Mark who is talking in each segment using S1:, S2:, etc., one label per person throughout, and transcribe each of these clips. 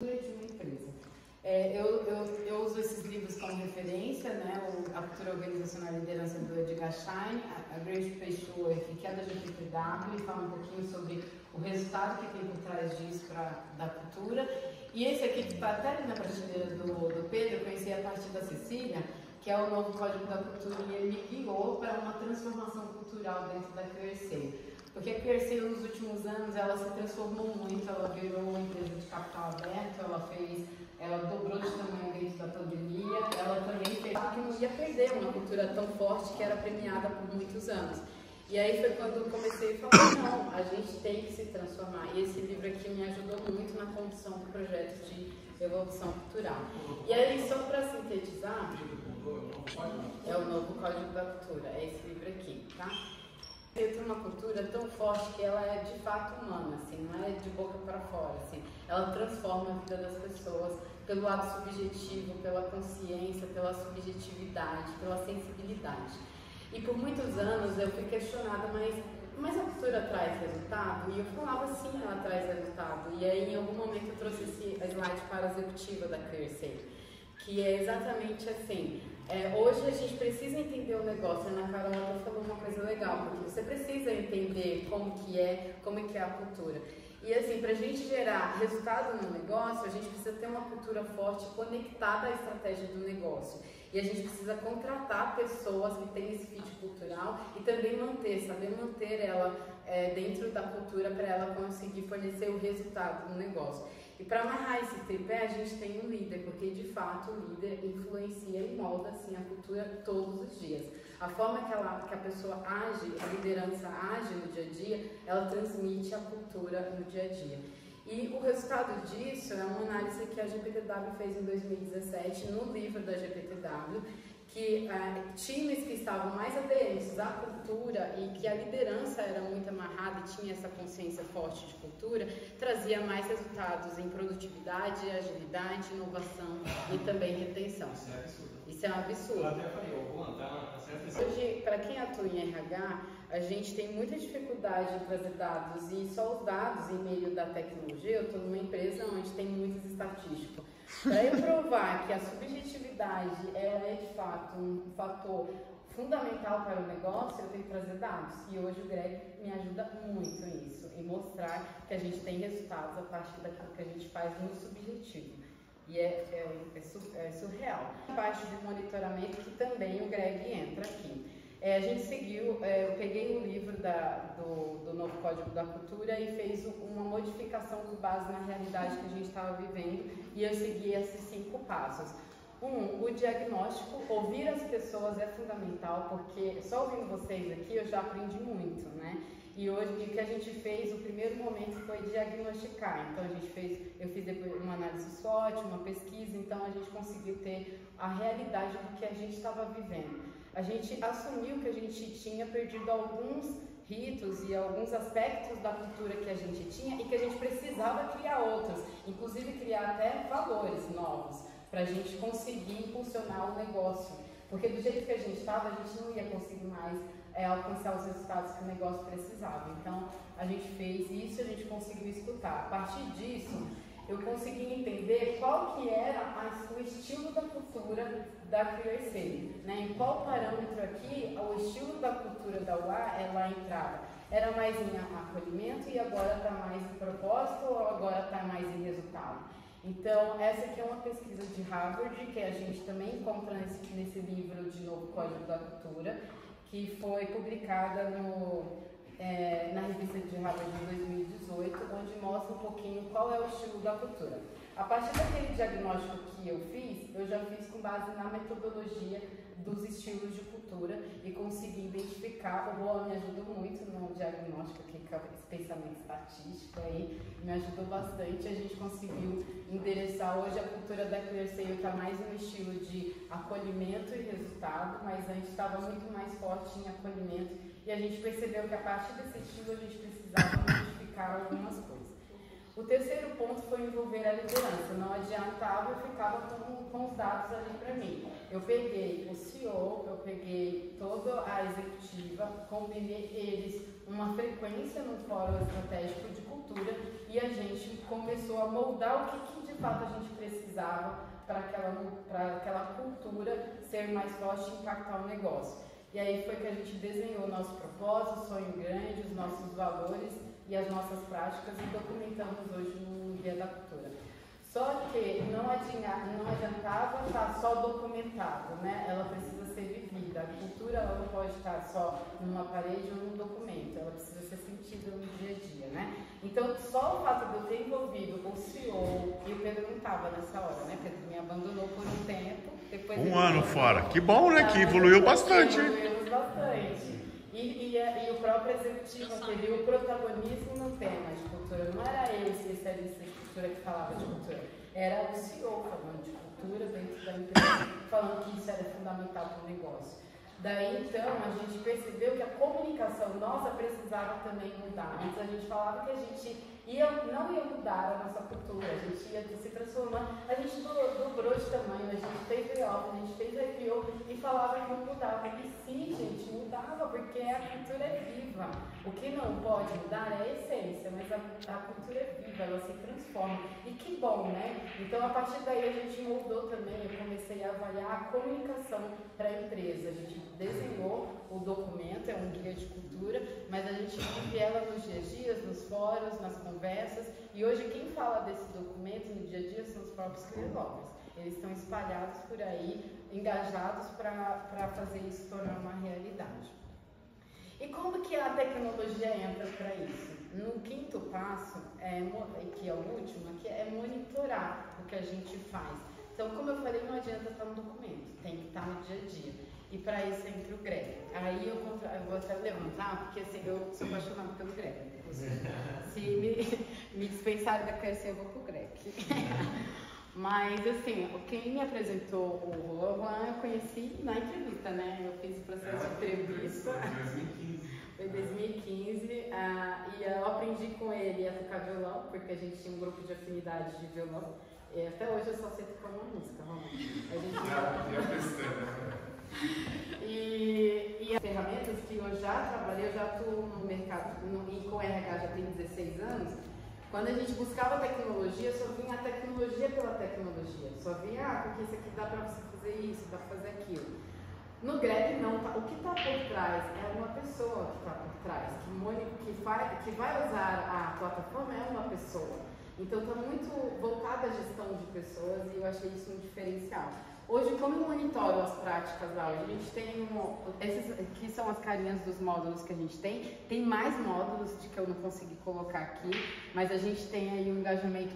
S1: de uma empresa. Eu uso esses livros como referência, né? A Cultura Organizacional e Liderança do Edgar Schein, a Great Place to Work, que é da GPTW, e fala um pouquinho sobre o resultado que tem por trás disso da cultura. E esse aqui, que está até ali na prateleira do Pedro, eu conheci a partir da Cecília, que é o novo Código da Cultura, e ele me guiou para uma transformação cultural dentro da QRC. Porque a QRC, nos últimos anos, ela se transformou muito, ela virou uma empresa de capital aberto, ela dobrou de tamanho dentro da pandemia, ela também fez que não ia perder uma cultura tão forte que era premiada por muitos anos. E aí foi quando eu comecei a falar, não, a gente tem que se transformar. E esse livro aqui me ajudou muito na condução do projeto de evolução cultural. E aí, só para sintetizar, é o novo Código da Cultura, é esse livro aqui, tá? Tem uma cultura tão forte que ela é de fato humana, assim, não é de boca para fora, assim. Ela transforma a vida das pessoas pelo lado subjetivo, pela consciência, pela subjetividade, pela sensibilidade. E por muitos anos eu fui questionada, mas a cultura traz resultado? E eu falava, sim, ela traz resultado. E aí, em algum momento, eu trouxe esse slide para a executiva da QRC, que é exatamente assim. Hoje a gente precisa entender o negócio. A Ana Carol falou uma coisa legal, porque você precisa entender como que é a cultura. E assim, para a gente gerar resultado no negócio, a gente precisa ter uma cultura forte conectada à estratégia do negócio. E a gente precisa contratar pessoas que têm esse fit cultural e também saber manter ela dentro da cultura para ela conseguir fornecer o resultado no negócio. E para amarrar esse tripé, a gente tem um líder, porque de fato o líder influencia e molda assim, a cultura todos os dias. A forma que a pessoa age, a liderança age no dia a dia, ela transmite a cultura no dia a dia. E o resultado disso é uma análise que a GPTW fez em 2017 no livro da GPTW, que times que estavam mais aderentes à cultura e que a liderança era muito amarrada e tinha essa consciência forte de cultura, trazia mais resultados em produtividade, agilidade, inovação e também retenção.
S2: Isso é absurdo.
S1: Isso é um absurdo.
S2: Eu até falei,
S1: Hoje, para quem atua em RH, a gente tem muita dificuldade em trazer dados e só os dados em meio da tecnologia. Eu estou numa empresa onde tem muitas estatísticas. Para eu provar que a subjetividade ela é de fato um fator fundamental para o negócio, eu tenho que trazer dados. E hoje o Greg me ajuda muito nisso, em mostrar que a gente tem resultados a partir daquilo que a gente faz no subjetivo. E é surreal. A parte de monitoramento que também o Greg entra aqui. A gente seguiu, eu peguei o livro do novo Código da Cultura e fez uma modificação com base na realidade que a gente estava vivendo e eu segui esses 5 passos. O diagnóstico, ouvir as pessoas é fundamental, porque só ouvindo vocês aqui eu já aprendi muito, né? E hoje o que a gente fez, o primeiro momento foi diagnosticar. Então eu fiz depois uma análise SWOT, uma pesquisa, então a gente conseguiu ter a realidade do que a gente estava vivendo. A gente assumiu que a gente tinha perdido alguns ritos e alguns aspectos da cultura que a gente tinha e que a gente precisava criar outros, inclusive criar até valores novos para a gente conseguir impulsionar o negócio. Porque do jeito que a gente estava, a gente não ia conseguir mais alcançar os resultados que o negócio precisava. Então, a gente fez isso e a gente conseguiu escutar. A partir disso, eu consegui entender qual que era o estilo da cultura da QRC, né? Em qual parâmetro aqui o estilo da cultura da UA ela entrava. Era mais em acolhimento e agora está mais em propósito ou agora está mais em resultado? Então, essa aqui é uma pesquisa de Harvard que a gente também encontra nesse livro de novo Código da Cultura, que foi publicada na revista de Harvard de 2018, onde mostra um pouquinho qual é o estilo da cultura. A partir daquele diagnóstico que eu já fiz com base na metodologia dos estilos de cultura e consegui identificar. O Boa me ajudou muito no diagnóstico aqui, com esse pensamento estatístico aí, me ajudou bastante. A gente conseguiu endereçar. Hoje a cultura da QRC está mais no estilo de acolhimento e resultado, mas antes estava muito mais forte em acolhimento e a gente percebeu que a partir desse estilo a gente precisava modificar algumas coisas. O terceiro ponto foi envolver a liderança. Não adiantava, eu ficava com os dados ali para mim. Eu peguei o CEO, eu peguei toda a executiva, combinei eles uma frequência no Fórum Estratégico de Cultura e a gente começou a moldar o que de fato a gente precisava para aquela cultura ser mais forte e impactar o negócio. E aí foi que a gente desenhou o nosso propósito, sonho grande, os nossos valores e as nossas práticas e documentamos hoje no Guia da Cultura. Só que não adiantava estar só documentado, né? Ela precisa ser vivida. A cultura ela não pode estar só numa parede ou num documento, ela precisa ser sentida no dia a dia, né? Então, só o fato de eu ter envolvido o CEO, e o Pedro não estava nessa hora, né? Pedro me abandonou por um tempo. Depois
S2: um ano fora. Que bom, né? Que evoluiu bastante.
S1: Evoluímos bastante. E o próprio executivo teve o protagonismo no tema de cultura. Não era ele, especialista de cultura, que falava de cultura. Era o CEO falando de cultura dentro da empresa, falando que isso era fundamental para o negócio. Daí, então, a gente percebeu que a comunicação nossa precisava também mudar. Antes a gente falava que a gente não ia mudar a nossa cultura, a gente ia se transformar. A gente dobrou de tamanho, a gente fez layoff, a gente fez IPO e falava que não mudava. E sim, gente, mudava, porque a cultura é viva. O que não pode mudar é a essência, mas a cultura é viva, ela se transforma. E que bom, né? Então, a partir daí, a gente moldou também, eu comecei a avaliar a comunicação para a empresa. A gente desenhou o documento, é um guia de cultura, mas a gente vive ela nos dia a dia, nos fóruns, nas conversas, e hoje quem fala desse documento no dia a dia são os próprios clear lovers. Eles estão espalhados por aí, engajados para fazer isso tornar uma realidade. E como que a tecnologia entra para isso? No quinto passo, que é o último, que é monitorar o que a gente faz. Então, como eu falei, não adianta estar no documento, tem que estar no dia a dia. E para isso entra o Greg. Aí eu vou até levantar, porque assim, eu sou apaixonada pelo Greg. Se me dispensarem da Kersia, eu vou pro Greg. Mas assim, quem me apresentou o Juan, eu conheci na entrevista, né? Eu fiz o processo de entrevista. Foi em 2015. E eu aprendi com ele a tocar violão, porque a gente tinha um grupo de afinidade de violão. E até hoje eu só sei tocar uma música, E as ferramentas que eu já trabalhei, eu já atuo no mercado, e com RH já tem 16 anos. Quando a gente buscava tecnologia, só vinha a tecnologia pela tecnologia. Só vinha, porque isso aqui dá para você fazer isso, dá para fazer aquilo. No Greg não, o que está por trás é uma pessoa que está por trás, que vai usar a plataforma é uma pessoa. Então está muito voltada à gestão de pessoas e eu achei isso um diferencial. Hoje, como eu monitoro as práticas lá, a gente tem esses aqui são as carinhas dos módulos que a gente tem mais módulos de que eu não consegui colocar aqui, mas a gente tem aí o engajamento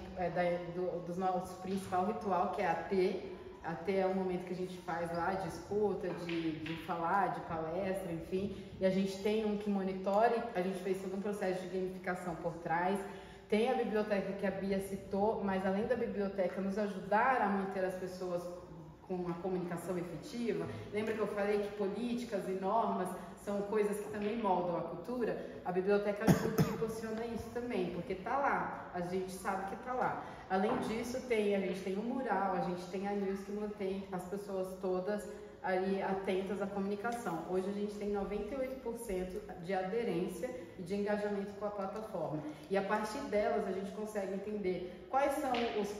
S1: dos nossos principal ritual, que é a T. A T é um momento que a gente faz lá de escuta, de falar, de palestra, enfim, e a gente tem um que monitore, a gente fez todo um processo de gamificação por trás. Tem a biblioteca que a Bia citou, mas além da biblioteca nos ajudar a manter as pessoas com uma comunicação efetiva. Lembra que eu falei que políticas e normas são coisas que também moldam a cultura? A biblioteca proporciona isso também, porque está lá, a gente sabe que está lá. Além disso, a gente tem um mural, a gente tem a news que mantém as pessoas todas ali atentas à comunicação. Hoje a gente tem 98% de aderência e de engajamento com a plataforma. E a partir delas a gente consegue entender quais são as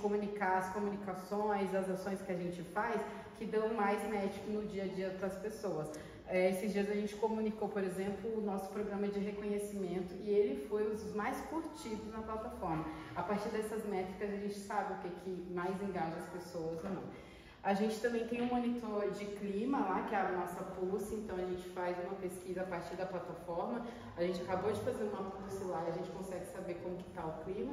S1: comunicações, as ações que a gente faz que dão mais match no dia a dia para as pessoas. Esses dias a gente comunicou, por exemplo, o nosso programa de reconhecimento e ele foi os mais curtidos na plataforma. A partir dessas métricas a gente sabe o que mais engaja as pessoas ou não. A gente também tem um monitor de clima lá, que é a nossa Pulse, então a gente faz uma pesquisa a partir da plataforma. A gente acabou de fazer uma Pulse lá, a gente consegue saber como que está o clima.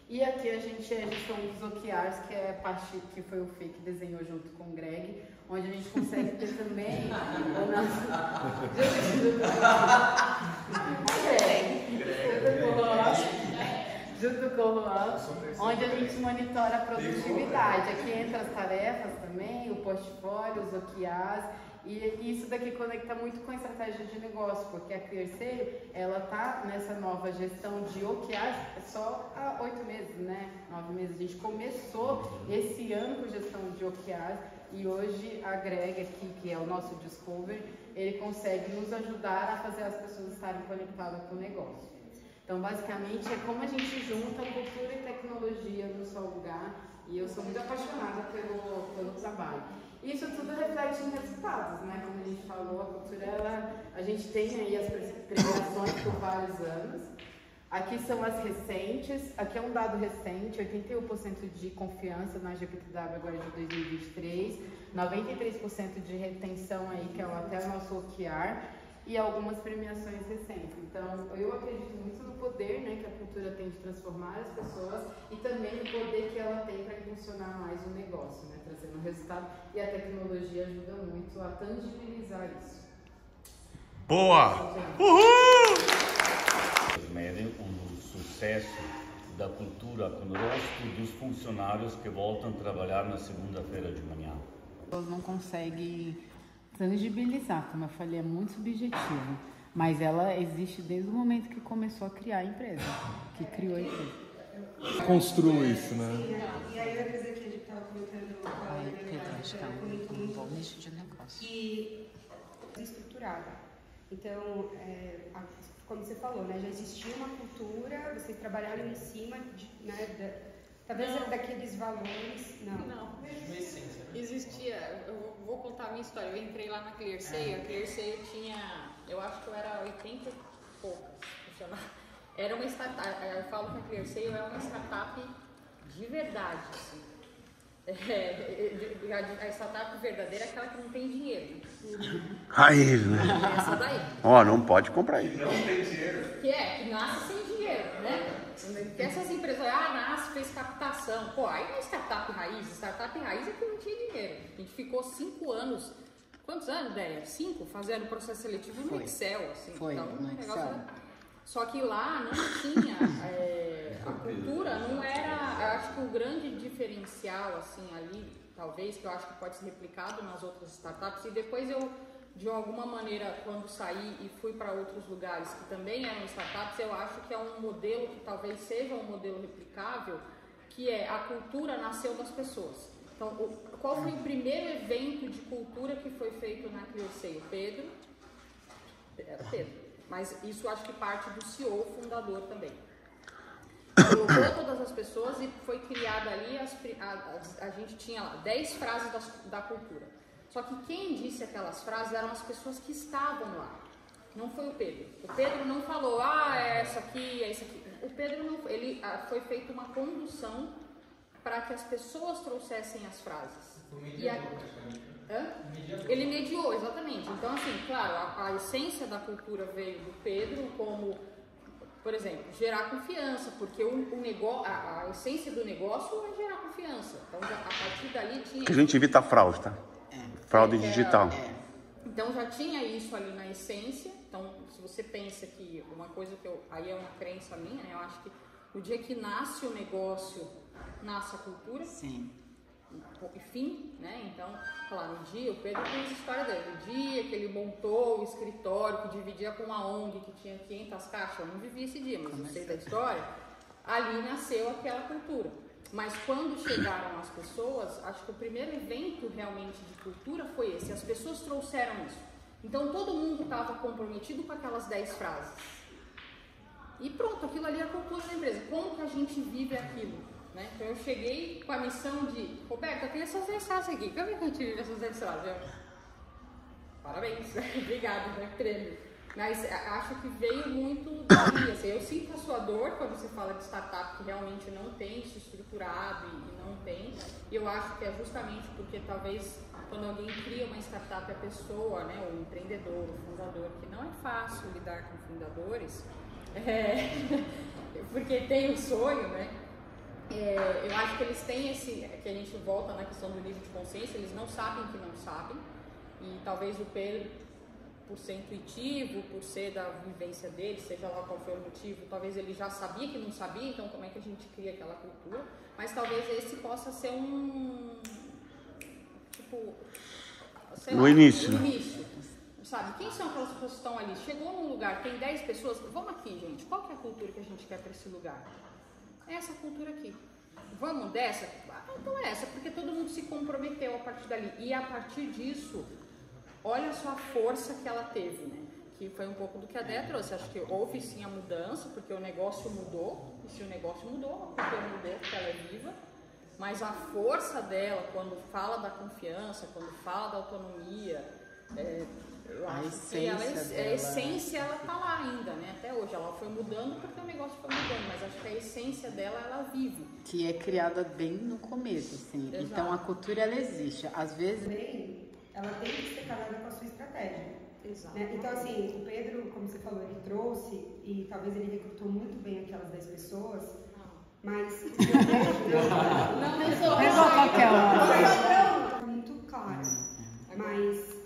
S1: E aqui a gente é a gestão dos OKRs, que é a parte que foi o Fê que desenhou junto com o Greg, onde a gente consegue ter também o nosso... junto com o Juan, onde a gente monitora a produtividade. Aqui entra as tarefas também, o portfólio, os OKRs, e isso daqui conecta muito com a estratégia de negócio, porque a Clearsail, ela está nessa nova gestão de OKRs só há 8 meses, né? 9 meses. A gente começou esse ano com gestão de OKRs, e hoje a Greg aqui, que é o nosso Discover, ele consegue nos ajudar a fazer as pessoas estarem conectadas com o negócio. Então, basicamente, é como a gente junta cultura e tecnologia no só lugar, e eu sou muito apaixonada pelo trabalho. Isso tudo reflete em resultados, né? Como a gente falou, a cultura, a gente tem aí as premiações por vários anos. Aqui são as recentes, aqui é um dado recente, 81% de confiança na GPTW agora de 2023, 93% de retenção aí, que é até o nosso OKR, e algumas premiações recentes. Então, eu acredito muito no poder, né, que a cultura tem de transformar as pessoas e também no poder que ela tem para impulsionar mais o negócio, né, trazendo resultado, e a tecnologia ajuda muito a tangibilizar isso.
S2: Boa! Uhul!
S3: Medem o sucesso da cultura conosco dos funcionários que voltam a trabalhar na segunda-feira de manhã.
S1: Eles não conseguem tangibilizar, como eu falei, é muito subjetivo, mas ela existe desde o momento que começou a criar a empresa, que criou a empresa.
S4: Construi isso, né?
S5: E aí eu ia dizer que a gente estava comentando com a Ana,
S6: acho que é um bom nicho de negócio.
S5: que é estruturada. Então, como você falou, né, já existia uma cultura, vocês trabalharam em cima de, né, talvez daqueles valores.
S6: Não. Existia, eu vou contar a minha história. Eu entrei lá na Clearseio, a Clearseio tinha, eu acho que eu era 80 e poucas funcionários. Era uma startup, eu falo que a Clearseio é uma startup de verdade, assim. A startup verdadeira é aquela que não tem dinheiro.
S2: Aí, né?
S6: Essa daí.
S2: Ó, não pode comprar isso.
S6: Que nasce sem dinheiro, né? Que essas empresas, nasce, fez captação. Pô, aí não é startup raiz. Startup raiz é que não tinha dinheiro. A gente ficou 5 anos. Quantos anos, Déia? 5? Fazendo processo seletivo no Excel, assim.
S1: Foi,
S6: então,
S1: no Excel.
S6: Só que lá não tinha, a cultura não era, eu acho que o grande diferencial, assim, ali, talvez, que eu acho que pode ser replicado nas outras startups, e depois eu, de alguma maneira, quando saí e fui para outros lugares que também eram startups, eu acho que é um modelo que talvez seja um modelo replicável, que é a cultura nasceu das pessoas. Então, qual foi o primeiro evento de cultura que foi feito na Clearseio? Pedro. Mas isso acho que parte do CEO fundador também. Colocou todas as pessoas e foi criada ali, a gente tinha lá 10 frases da cultura. Só que quem disse aquelas frases eram as pessoas que estavam lá. Não foi o Pedro. O Pedro não falou, é essa aqui, é isso aqui. O Pedro não, foi feita uma condução para que as pessoas trouxessem as frases. Ele mediou, exatamente. Então, assim, claro, a essência da cultura veio do Pedro como, por exemplo, gerar confiança, porque a essência do negócio é gerar confiança. Então, a partir dali tinha...
S2: A gente evita fraude, tá? Fraude digital.
S6: Então, já tinha isso ali na essência. Então, se você pensa que uma coisa aí é uma crença minha, né? Eu acho que o dia que nasce o negócio, nasce a cultura.
S1: Sim.
S6: Enfim, né? Então, falar no dia, o Pedro tem essa história dele. No dia que ele montou o escritório, que dividia com uma ONG que tinha 500 caixas, eu não vivi esse dia, mas eu sei da história, ali nasceu aquela cultura. Mas quando chegaram as pessoas, acho que o primeiro evento realmente de cultura foi esse. As pessoas trouxeram isso. Então, todo mundo estava comprometido com aquelas 10 frases. E pronto, aquilo ali é a cultura da empresa. Como que a gente vive aquilo? Né? Então eu cheguei com a missão de, Roberto, eu tenho essas 10 frases aqui, como é que a gente vive essas 10 frases? Parabéns, obrigado, né? Prêmio. Mas acho que veio muito daí, assim, eu sinto a sua dor quando você fala de startup que realmente não tem isso estruturado e não tem, e eu acho que é justamente porque talvez quando alguém cria uma startup, a pessoa, né, o empreendedor, o fundador, que não é fácil lidar com fundadores, porque tem o sonho, né? Eu acho que eles têm que a gente volta na questão do nível de consciência, eles não sabem que não sabem, e talvez o Pedro, por ser intuitivo, por ser da vivência dele, seja lá qual for o motivo, talvez ele já sabia que não sabia, então como é que a gente cria aquela cultura, mas talvez esse possa ser
S2: no início.
S6: Sabe, quem são aquelas pessoas que estão ali? Chegou num lugar, tem 10 pessoas, vamos aqui, gente, qual que é a cultura que a gente quer para esse lugar? É essa cultura aqui. Vamos dessa? Então é essa, porque todo mundo se comprometeu a partir dali. E a partir disso, olha só a força que ela teve, né? Que foi um pouco do que a Déia trouxe. Acho que houve sim a mudança, porque o negócio mudou. E se o negócio mudou, a cultura mudou, porque ela é viva. Mas a força dela, quando fala da confiança, quando fala da autonomia, eu acho que a essência ela tá lá ainda, né? Até hoje. Ela foi mudando porque o negócio foi mudando, mas acho que a essência dela, ela vive.
S1: Que é criada bem no começo, assim.
S6: Exato.
S1: Então a cultura, ela existe. Às vezes...
S5: Também, ela tem que ser casada com a sua estratégia.
S6: Exato.
S5: Né? Então, assim, o Pedro, como você falou, ele trouxe, e talvez ele recrutou muito bem aquelas 10 pessoas, mas...
S6: Não sou
S1: qualquer uma.
S5: Está muito claro, mas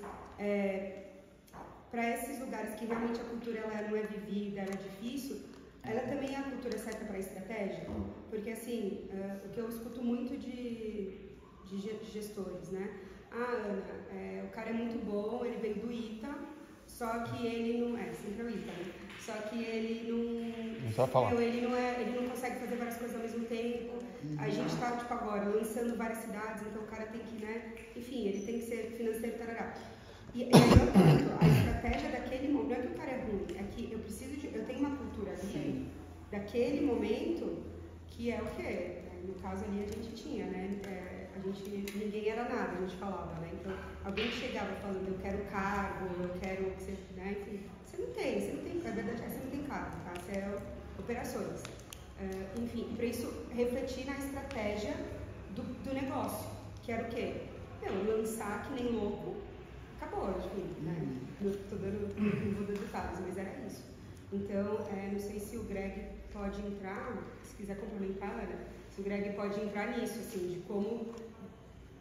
S5: para esses lugares que realmente a cultura ela não é vivida, ela é difícil, ela também é a cultura certa para a estratégia, porque assim, o que eu escuto muito de gestores, né? Ana, o cara é muito bom, ele veio do ITA, só que ele não sempre é o ITA, né? Só que ele não
S4: sabe falar.
S5: Ele não consegue fazer várias coisas ao mesmo tempo. A gente está, tipo, agora lançando várias cidades, então o cara tem que, né? Enfim, ele tem que ser financeiro, tarará. E aí eu tento, a estratégia daquele momento, não é que o cara é ruim, é que eu tenho uma cultura ali, daquele momento, que é o quê? No caso ali a gente tinha, né? Ninguém era nada, a gente falava, né? Então, alguém chegava falando, eu quero cargo, eu quero, né? Enfim, você não tem, é verdade, você não tem cargo, tá? Você é operações. Enfim, para isso refletir na estratégia do negócio, que era o quê? Lançar que nem louco, acabou, enfim, né? Não vou dar detalhes, mas era isso. Então, não sei se o Greg pode entrar, se quiser complementar, Ana, se o Greg pode entrar nisso, assim, de como,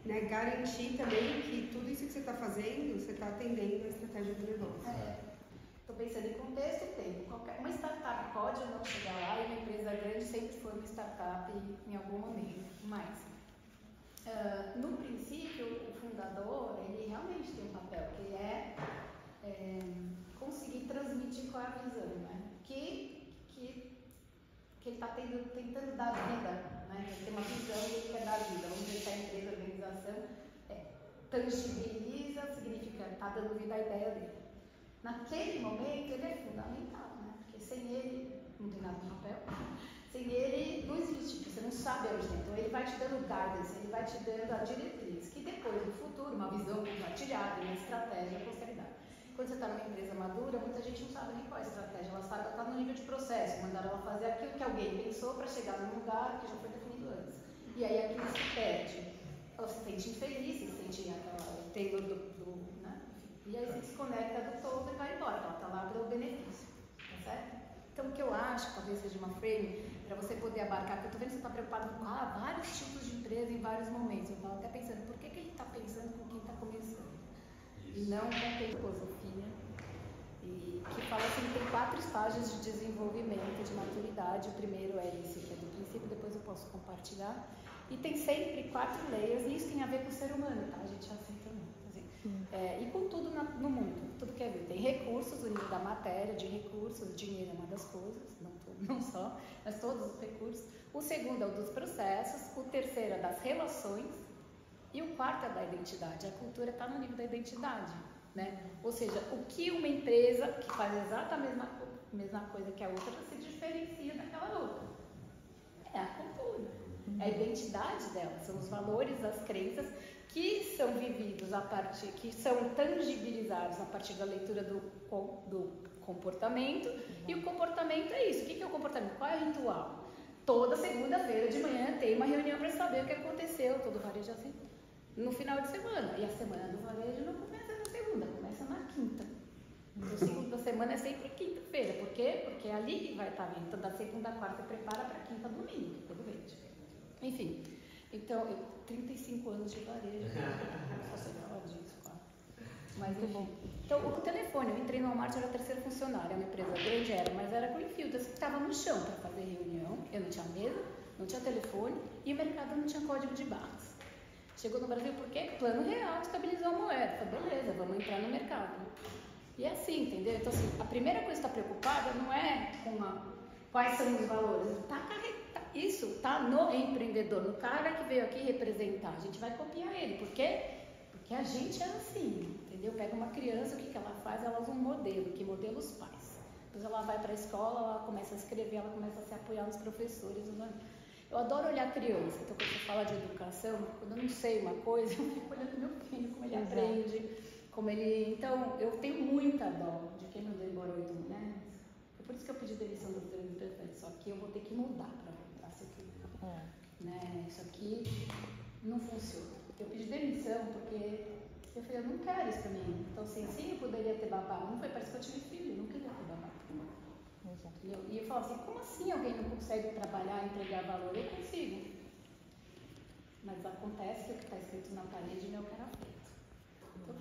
S5: né, garantir também que tudo isso que você está fazendo, você está atendendo a estratégia do negócio.
S7: Estou pensando em contexto, uma startup pode ou não chegar lá, e uma empresa grande sempre foi uma startup em algum momento, mas no princípio o fundador, ele realmente tem um papel, que é conseguir transmitir qual é a visão, né? Que ele está tentando dar vida, né? Ele tem uma visão e ele quer dar vida. Vamos ver se a empresa, a organização tangibiliza, significa está dando vida à ideia dele. Naquele momento ele é fundamental, né? Porque sem ele não tem nada no papel. Sem ele não existe, você não sabe onde tem. Então ele vai te dando guidance, ele vai te dando a diretriz, que depois no futuro, uma visão compartilhada, uma estratégia, consegue dar. Quando você está numa empresa madura, muita gente não sabe nem qual é a estratégia, ela sabe que ela está no nível de processo, mandaram ela fazer aquilo que alguém pensou para chegar num lugar que já foi definido antes. E aí aquilo se perde, ela se sente infeliz, se sente aquela Taylor né? E aí você se desconecta do todo e vai embora, ela está lá para o benefício, tá certo? Então o que eu acho, talvez seja uma frame, para você poder abarcar, porque eu estou vendo que você está preocupado com vários tipos de empresa em vários momentos, eu estava até pensando, por que a gente está pensando com quem está começando? E não com quem filosofia, e que fala assim, tem 4 estágios de desenvolvimento, de maturidade. O primeiro é esse, que é do princípio, depois eu posso compartilhar. E tem sempre 4 layers, e isso tem a ver com o ser humano, tá? A gente aceita muito. Assim. E com tudo no mundo, tudo que é vida. Tem recursos, o nível da matéria, de recursos, dinheiro é uma das coisas, não só, mas todos os recursos. O segundo é o dos processos, o terceiro é das relações, e o quarto é da identidade. A cultura está no nível da identidade, né? Ou seja, o que uma empresa que faz exatamente a mesma coisa que a outra se diferencia daquela outra? É a cultura, é a identidade dela, são os valores, as crenças que são vividos que são tangibilizados a partir da leitura do comportamento. E o comportamento é isso. O que é o comportamento? Qual é o ritual? Toda segunda-feira de manhã tem uma reunião para saber o que aconteceu, todo varejo assim, no final de semana. E a semana do varejo não começa na segunda, começa na quinta. O segundo da semana é sempre quinta-feira. Por quê? Porque é ali que vai estar vindo. Então, da segunda a quarta, prepara para quinta, domingo, tudo bem. Enfim, então, 35 anos de varejo. Só sei falar disso, claro. Mas, bom. Então, o telefone, eu entrei no Walmart, era a 3ª funcionária, uma empresa grande era, mas era Greenfield, que estava no chão para fazer reunião. Eu não tinha mesa, não tinha telefone e o mercado não tinha código de barras. Chegou no Brasil por quê? Plano real, estabilizou a moeda. Falei, beleza, vamos entrar no mercado. E é assim, entendeu? Então, assim, a primeira coisa que está preocupada não é com quais são os valores. Está isso está no empreendedor, no cara que veio aqui representar. A gente vai copiar ele, por quê? Porque a gente é assim, entendeu? Pega uma criança, o que ela faz? Ela usa um modelo, que modela os pais. Depois ela vai para a escola, ela começa a escrever, ela começa a se apoiar nos professores. Eu adoro olhar criança, então quando você fala de educação, quando eu não sei uma coisa, eu fico olhando meu filho, como ele aprende, como ele... Então, eu tenho muita dó de quem não demorou 8 meses, né? Foi por isso que eu pedi demissão do treino perfeito, só que eu vou ter que mudar para ser cliente. Né? Isso aqui não funciona. Eu pedi demissão porque eu falei, eu não quero isso pra mim. Então, assim, sim, eu poderia ter babá. Não foi, parece que eu tive filho, eu não queria ter babá. E eu falo assim, como assim alguém não consegue trabalhar, entregar valor? Eu consigo. Mas acontece que o que está escrito na parede não é o que era feito. Então,